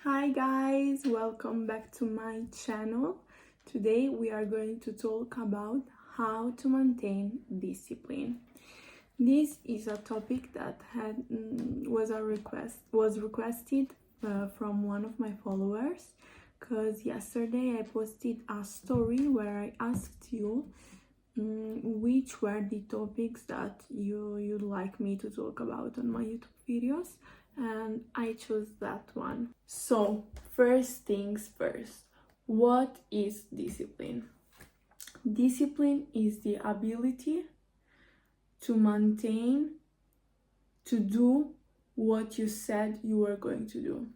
Hi guys, welcome back to my channel. Today we are going to talk about how to maintain discipline. This is a topic that was requested from one of my followers, because yesterday I posted a story where I asked you which were the topics that you'd like me to talk about on my YouTube videos, and I chose that one. So first things first, what is discipline? Discipline is the ability to maintain, to do what you said you were going to do.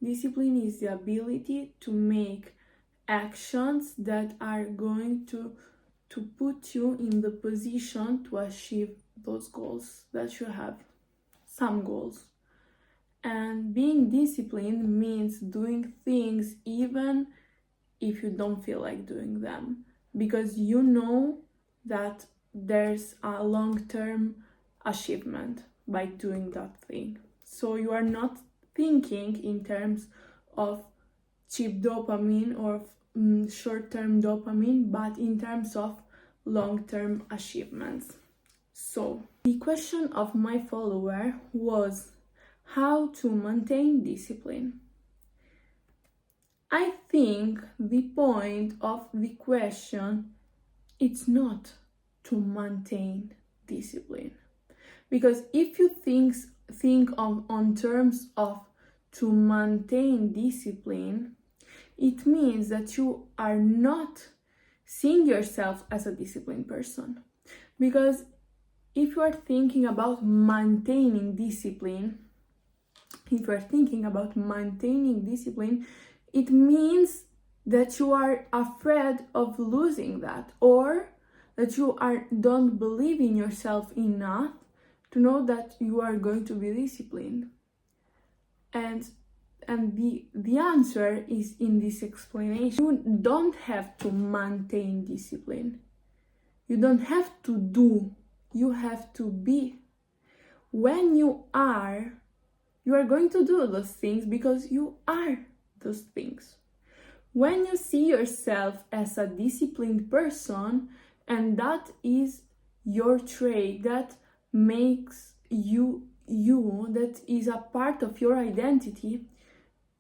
Discipline is the ability to make actions that are going to put you in the position to achieve those goals that you have, some goals. And being disciplined means doing things even if you don't feel like doing them, because you know that there's a long-term achievement by doing that thing. So you are not thinking in terms of cheap dopamine or short-term dopamine, but in terms of long-term achievements. So the question of my follower was how to maintain discipline. I think the point of the question, it's not to maintain discipline, because if you think on terms of to maintain discipline, it means that you are not seeing yourself as a disciplined person. Because if you are thinking about maintaining discipline, it means that you are afraid of losing that, or that you don't believe in yourself enough to know that you are going to be disciplined. And the answer is in this explanation. You don't have to maintain discipline. You don't have to do. You have to be. When you are going to do those things because you are those things. When you see yourself as a disciplined person, and that is your trait, that makes you, that is a part of your identity,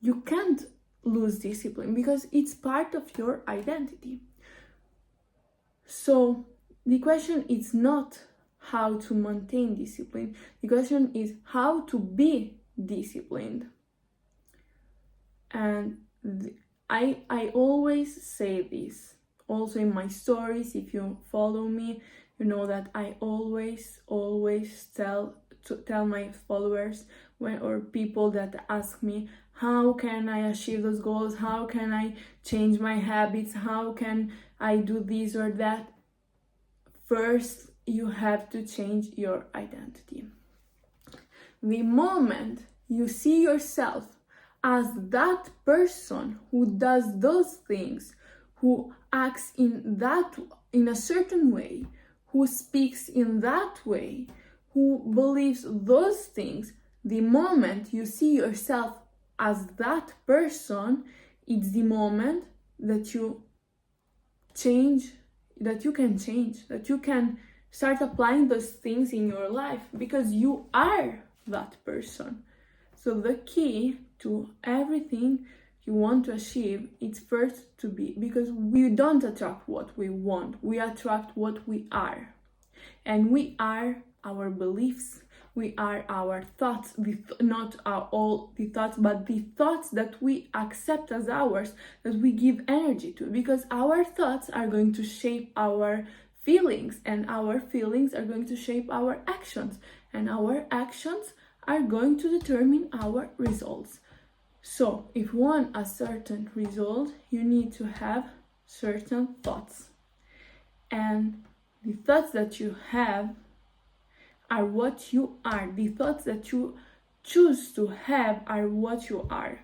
you can't lose discipline because it's part of your identity. So the question is not how to maintain discipline. The question is how to be disciplined. And I always say this also in my stories. If you follow me, you know that I always tell my followers or people that ask me, how can I achieve those goals? How can I change my habits? How can I do this or that? First, you have to change your identity. The moment you see yourself as that person who does those things, who acts in a certain way, who speaks in that way, who believes those things, the moment you see yourself as that person, it's the moment that you change, that you can start applying those things in your life, because you are that person. So the key to everything you want to achieve is first to be, because we don't attract what we want, we attract what we are. And we are our beliefs, we are our thoughts, not all the thoughts, but the thoughts that we accept as ours, that we give energy to, because our thoughts are going to shape our feelings, and our feelings are going to shape our actions, and our actions are going to determine our results. So if you want a certain result, you need to have certain thoughts, and the thoughts that you have are what you are. The thoughts that you choose to have are what you are.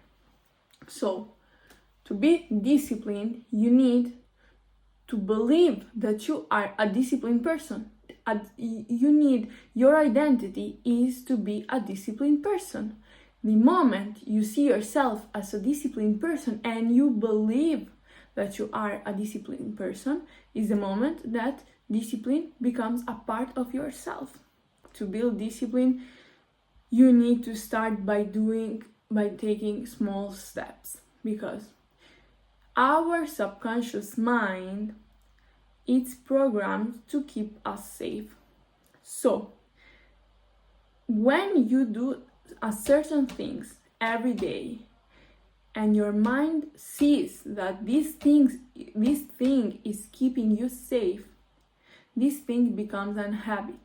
So to be disciplined, you need to believe that you are a disciplined person. Your identity is to be a disciplined person. The moment you see yourself as a disciplined person and you believe that you are a disciplined person is the moment that discipline becomes a part of yourself. To build discipline, you need to start by taking small steps, because our subconscious mind, it's programmed to keep us safe. So when you do a certain things every day and your mind sees that this thing is keeping you safe, this thing becomes a habit.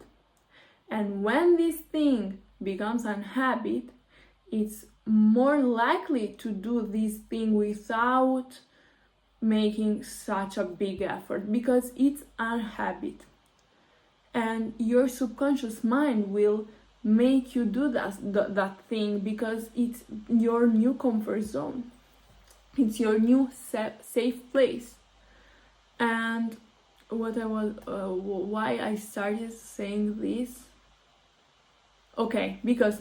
And when this thing becomes a habit, it's more likely to do this thing without making such a big effort, because it's a habit. And your subconscious mind will make you do that thing because it's your new comfort zone. It's your new safe place. And why I started saying this? Because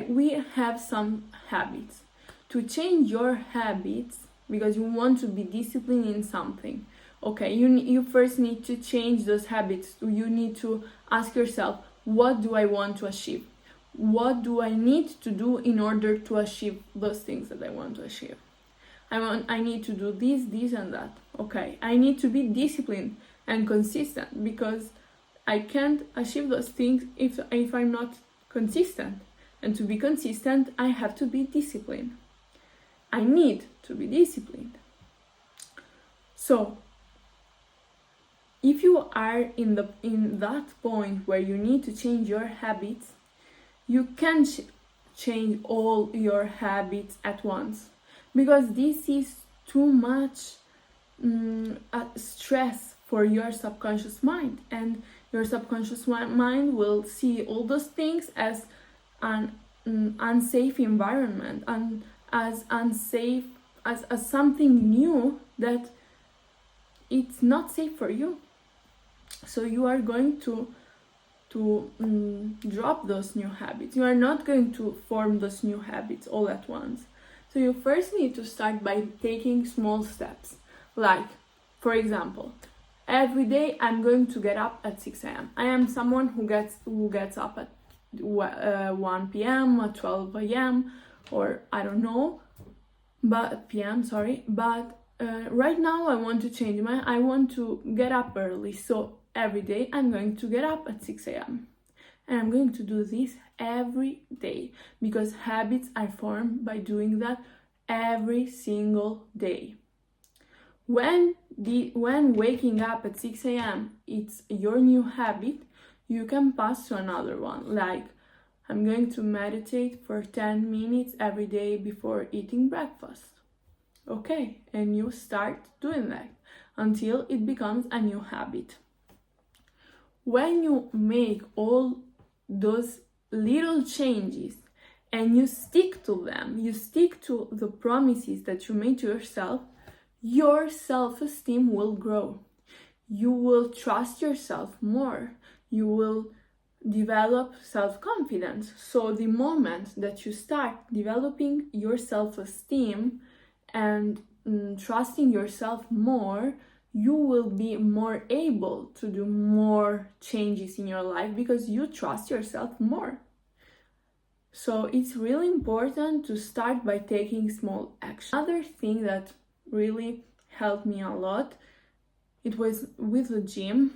we have some habits. To change your habits, because you want to be disciplined in something, you first need to change those habits. You need to ask yourself, what do I want to achieve? What do I need to do in order to achieve those things that I want to achieve? I need to do this and that. I need to be disciplined and consistent, because I can't achieve those things if I'm not consistent. And to be consistent, I have to be disciplined. I need to be disciplined. So if you are in that point where you need to change your habits, you can change all your habits at once, because this is too much stress for your subconscious mind, and your subconscious mind will see all those things as an unsafe environment and as unsafe as something new that it's not safe for you. So you are going to drop those new habits. You are not going to form those new habits all at once. So you first need to start by taking small steps. Like, for example, every day I'm going to get up at 6 a.m. I am someone who gets up at 1 p.m. or 12 a.m. or I don't know, but p.m. But right now I want to change I want to get up early. So every day I'm going to get up at 6 a.m. and I'm going to do this every day, because habits are formed by doing that every single day. When waking up at 6 a.m. it's your new habit, you can pass to another one, like I'm going to meditate for 10 minutes every day before eating breakfast. And you start doing that until it becomes a new habit. When you make all those little changes and you stick to them, you stick to the promises that you made to yourself, your self-esteem will grow. You will trust yourself more. You will develop self-confidence. So the moment that you start developing your self-esteem and trusting yourself more, you will be more able to do more changes in your life, because you trust yourself more. So it's really important to start by taking small action. Another thing that really helped me a lot, it was with the gym.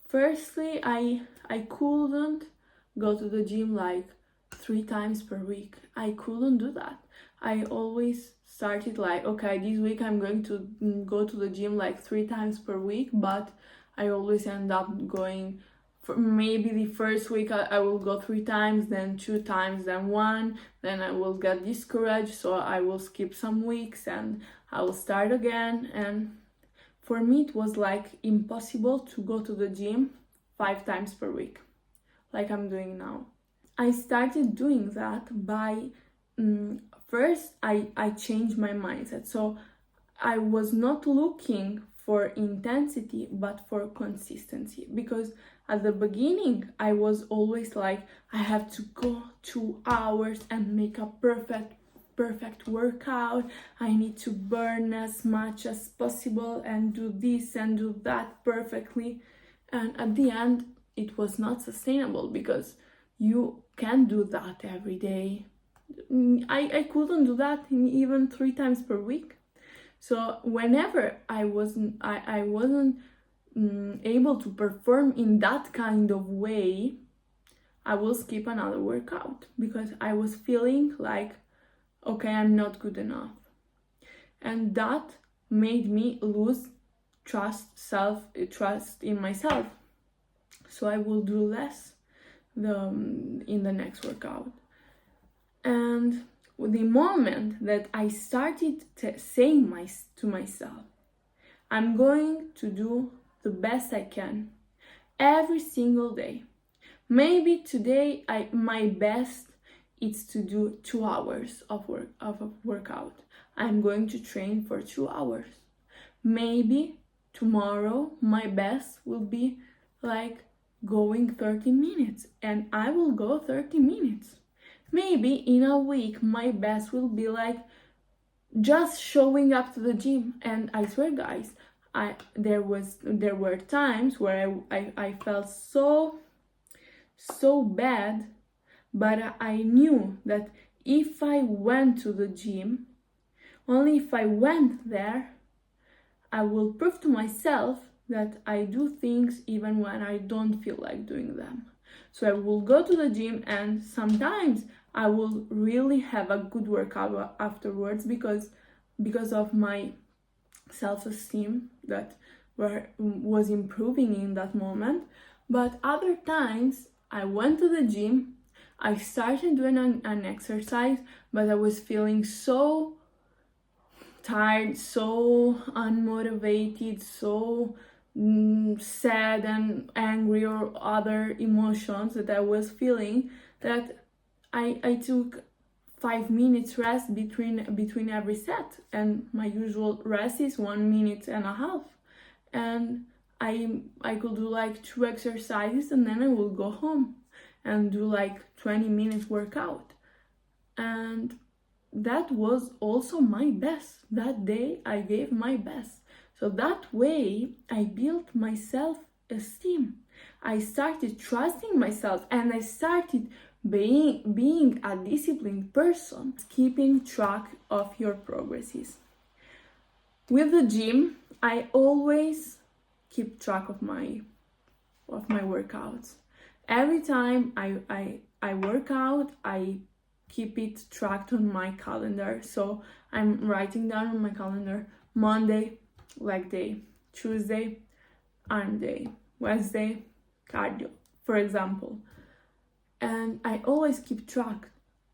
Firstly, I couldn't go to the gym like 3 times per week. I couldn't do that. I always started like, this week I'm going to go to the gym like 3 times per week, but I always end up going for maybe the first week I will go 3 times, then 2 times, then 1, then I will get discouraged, so I will skip some weeks and I will start again. And for me it was like impossible to go to the gym 5 times per week like I'm doing now. I started doing that by first I changed my mindset. So I was not looking for intensity but for consistency, because At the beginning, I was always like, I have to go 2 hours and make a perfect workout. I need to burn as much as possible and do this and do that perfectly. And at the end, it was not sustainable because you can't do that every day. I couldn't do that even 3 times per week. So whenever I wasn't able to perform in that kind of way, I will skip another workout because I was feeling like, okay, I'm not good enough. And that made me lose trust in myself. So I will do less in the next workout. And the moment that I started saying to myself, I'm going to do the best I can every single day. Maybe today my best is to do 2 hours of a workout. I'm going to train for 2 hours. Maybe tomorrow my best will be like going 30 minutes and I will go 30 minutes. Maybe in a week my best will be like just showing up to the gym. And I swear, guys, there were times where I felt so bad, but I knew that if I went to the gym, only if I went there, I will prove to myself that I do things even when I don't feel like doing them. So I will go to the gym, and sometimes I will really have a good workout afterwards because of my self-esteem that was improving in that moment. But other times I went to the gym, I started doing an exercise, but I was feeling so tired, so unmotivated, so sad and angry, or other emotions that I was feeling, that I took 5 minutes rest between every set, and my usual rest is 1.5 minutes, and I could do like 2 exercises and then I will go home and do like 20 minutes workout. And that was also my best. That day I gave my best. So that way I built my self-esteem. I started trusting myself, and I started being a disciplined person, keeping track of your progresses. With the gym, I always keep track of my workouts. Every time I work out, I keep it tracked on my calendar. So I'm writing down on my calendar: Monday, leg day; Tuesday, arm day; Wednesday, cardio, for example. And I always keep track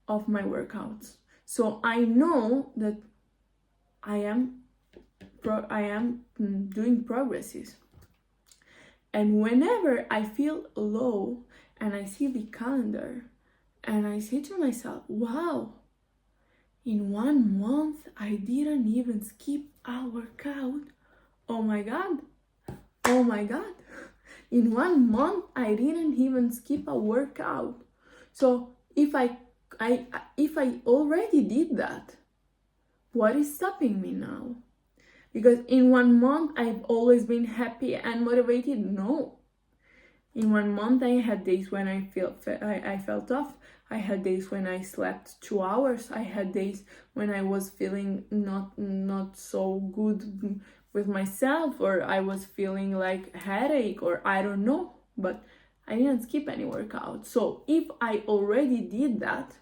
of my workouts, so I know that I am doing progresses. And whenever I feel low and I see the calendar, and I say to myself, wow, in 1 month I didn't even skip a workout. Oh my god. In 1 month I didn't even skip a workout. So if I already did that, what is stopping me now? Because in 1 month I've always been happy and motivated? No. In 1 month I had days when I felt off. I had days when I slept 2 hours. I had days when I was feeling not so good with myself, or I was feeling like a headache, or I don't know, but I didn't skip any workout. So if I already did that,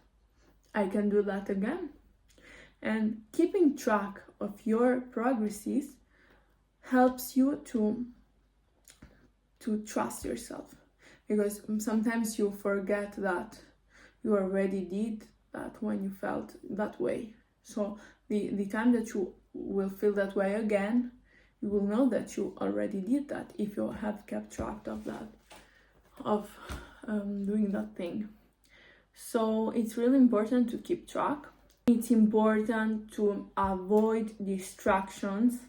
I can do that again. And keeping track of your progresses helps you to trust yourself, because sometimes you forget that you already did that when you felt that way. So the time that you will feel that way again, you will know that you already did that if you have kept track of that, of doing that thing. So it's really important to keep track. It's important to avoid distractions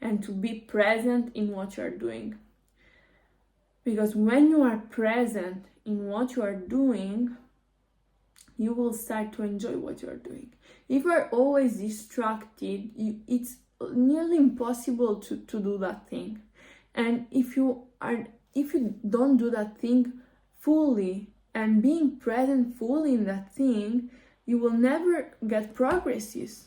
and to be present in what you're doing. Because when you are present in what you are doing, you will start to enjoy what you are doing. If you are always distracted, it's nearly impossible to do that thing. And if you don't do that thing fully and being present fully in that thing, you will never get progresses.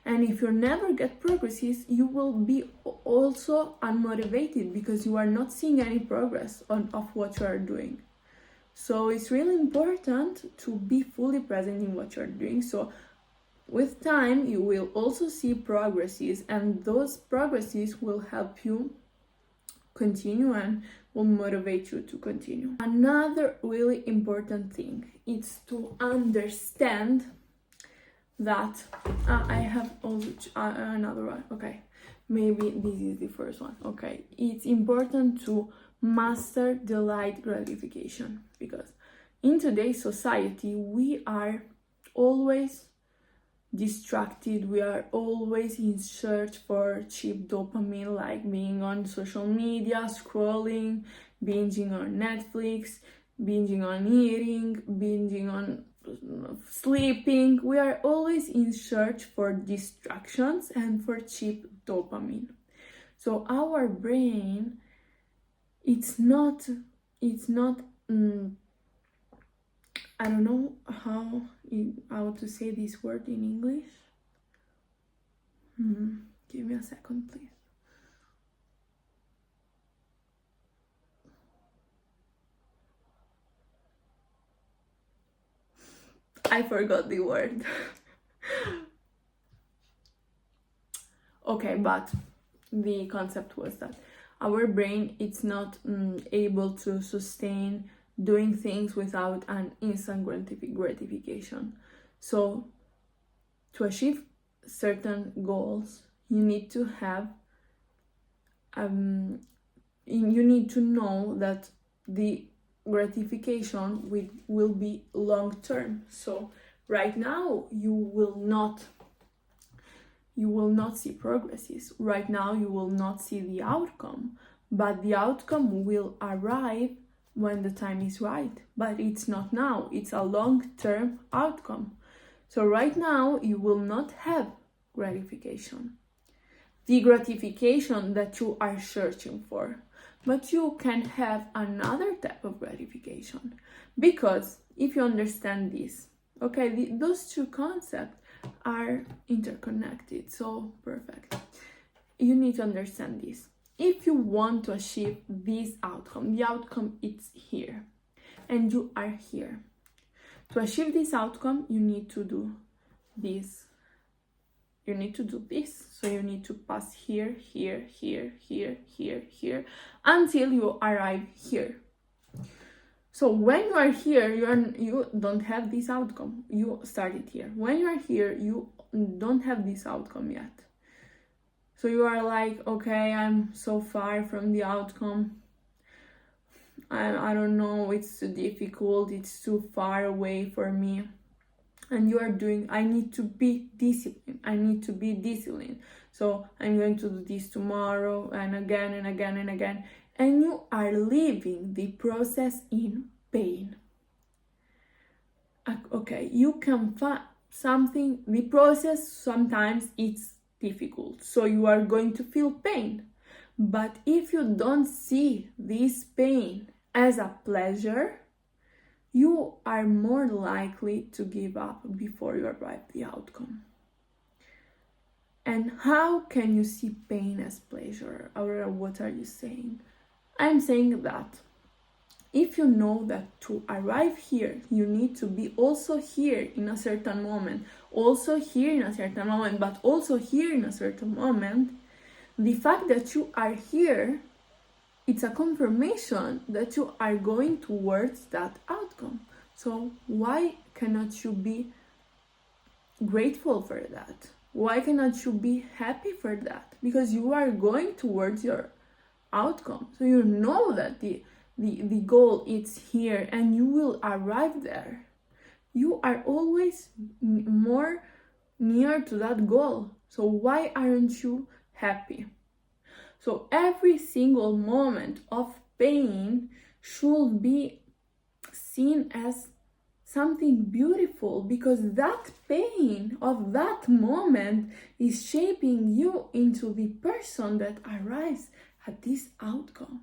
And if you never get progresses, you will be also unmotivated because you are not seeing any progress of what you are doing. So it's really important to be fully present in what you're doing. So with time, you will also see progresses, and those progresses will help you continue and will motivate you to continue. Another really important thing is to understand that I have also another one. Okay, maybe this is the first one. Okay, it's important to master delayed gratification, because in today's society we are always distracted, we are always in search for cheap dopamine, like being on social media, scrolling, binging on Netflix, binging on eating, binging on sleeping. We are always in search for distractions and for cheap dopamine. So our brain, it's not I don't know how to say this word in English. Give me a second, please. I forgot the word. Okay, but the concept was that our brain, it's not able to sustain doing things without an instant gratification. So to achieve certain goals, you need to have you need to know that the gratification will be long term. So right now you will not see progresses. Right now you will not see the outcome, but the outcome will arrive when the time is right. But it's not now, it's a long-term outcome. So right now you will not have gratification, the gratification that you are searching for, but you can have another type of gratification. Because if you understand this, okay, those two concepts are interconnected. So perfect. You need to understand this. If you want to achieve this outcome, the outcome is here, and you are here. To achieve this outcome, you need to do this. You need to do this. So you need to pass here, here, here, here, here, here, until you arrive here. So when you are here, you don't have this outcome. You started here. When you are here, you don't have this outcome yet. So you are like, okay, I'm so far from the outcome. I don't know, it's too difficult, it's too far away for me. And you are doing, I need to be disciplined. So I'm going to do this tomorrow and again and again and again. And you are living the process in pain. Okay, you can find something, the process sometimes it's difficult, so you are going to feel pain. But if you don't see this pain as a pleasure, you are more likely to give up before you arrive the outcome. And how can you see pain as pleasure? Or what are you saying? I'm saying that if you know that to arrive here, you need to be also here in a certain moment, also here in a certain moment, but also here in a certain moment, the fact that you are here, it's a confirmation that you are going towards that outcome. So why cannot you be grateful for that? Why cannot you be happy for that? Because you are going towards your outcome. So you know that the goal is here and you will arrive there. You are always more near to that goal. So why aren't you happy? So every single moment of pain should be seen as something beautiful, because that pain of that moment is shaping you into the person that arrives at this outcome.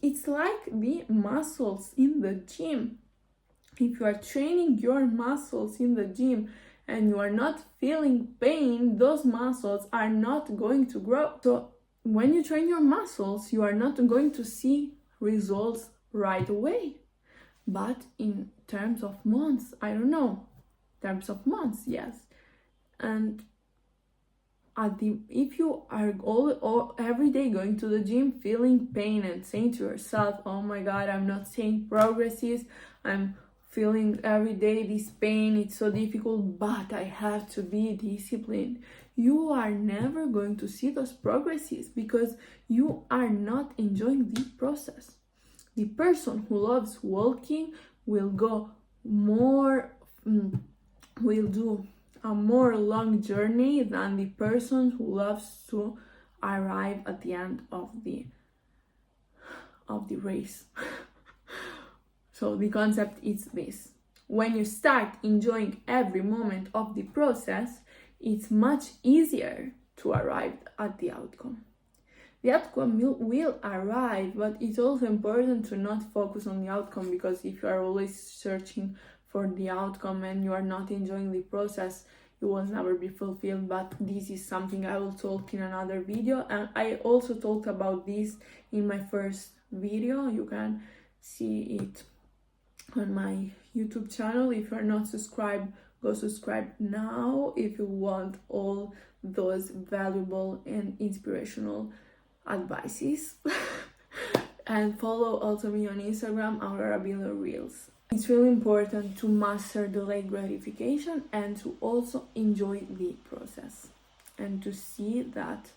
It's like the muscles in the gym. If you are training your muscles in the gym and you are not feeling pain, those muscles are not going to grow. So when you train your muscles, you are not going to see results right away. But in terms of months, I don't know, terms of months, yes. And if you are all every day going to the gym feeling pain and saying to yourself, oh my god, I'm not seeing progresses, I'm feeling every day this pain, it's so difficult, but I have to be disciplined, you are never going to see those progresses because you are not enjoying the process. The person who loves walking will go more, will do a more long journey than the person who loves to arrive at the end of the race. So the concept is this: when you start enjoying every moment of the process, it's much easier to arrive at the outcome. The outcome will arrive, but it's also important to not focus on the outcome, because if you are always searching for the outcome and you are not enjoying the process, you will never be fulfilled. But this is something I will talk in another video, and I also talked about this in my first video. You can see it on my YouTube channel. If you are not subscribed, go subscribe now if you want all those valuable and inspirational advices. And follow also me on Instagram, Aurora Reels. It's really important to master delayed gratification and to also enjoy the process, and to see that,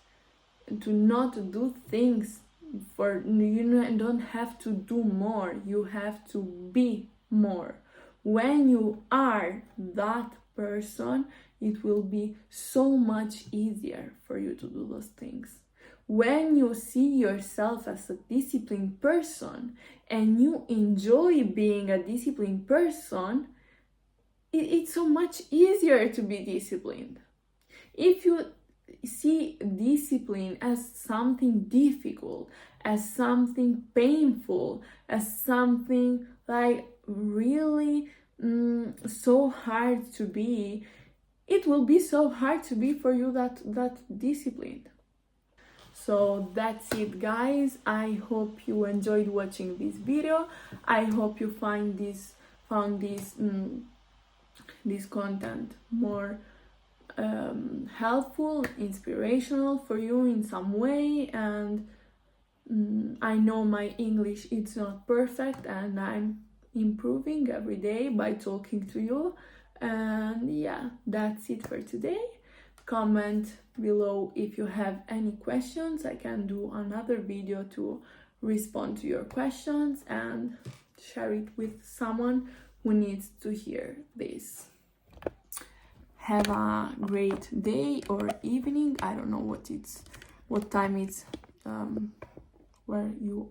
to not do things for, you don't have to do more, you have to be more. When you are that person, it will be so much easier for you to do those things. When you see yourself as a disciplined person and you enjoy being a disciplined person, it's so much easier to be disciplined. If you see discipline as something difficult, as something painful, as something like really so hard to be, it will be so hard to be for you that disciplined. So that's it, guys. I hope you enjoyed watching this video. I hope you found this content more helpful, inspirational for you in some way. And I know my English it's not perfect, and I'm improving every day by talking to you. And yeah, that's it for today. Comment below if you have any questions. I can do another video to respond to your questions and share it with someone who needs to hear this. Have a great day or evening. I don't know what time it's where you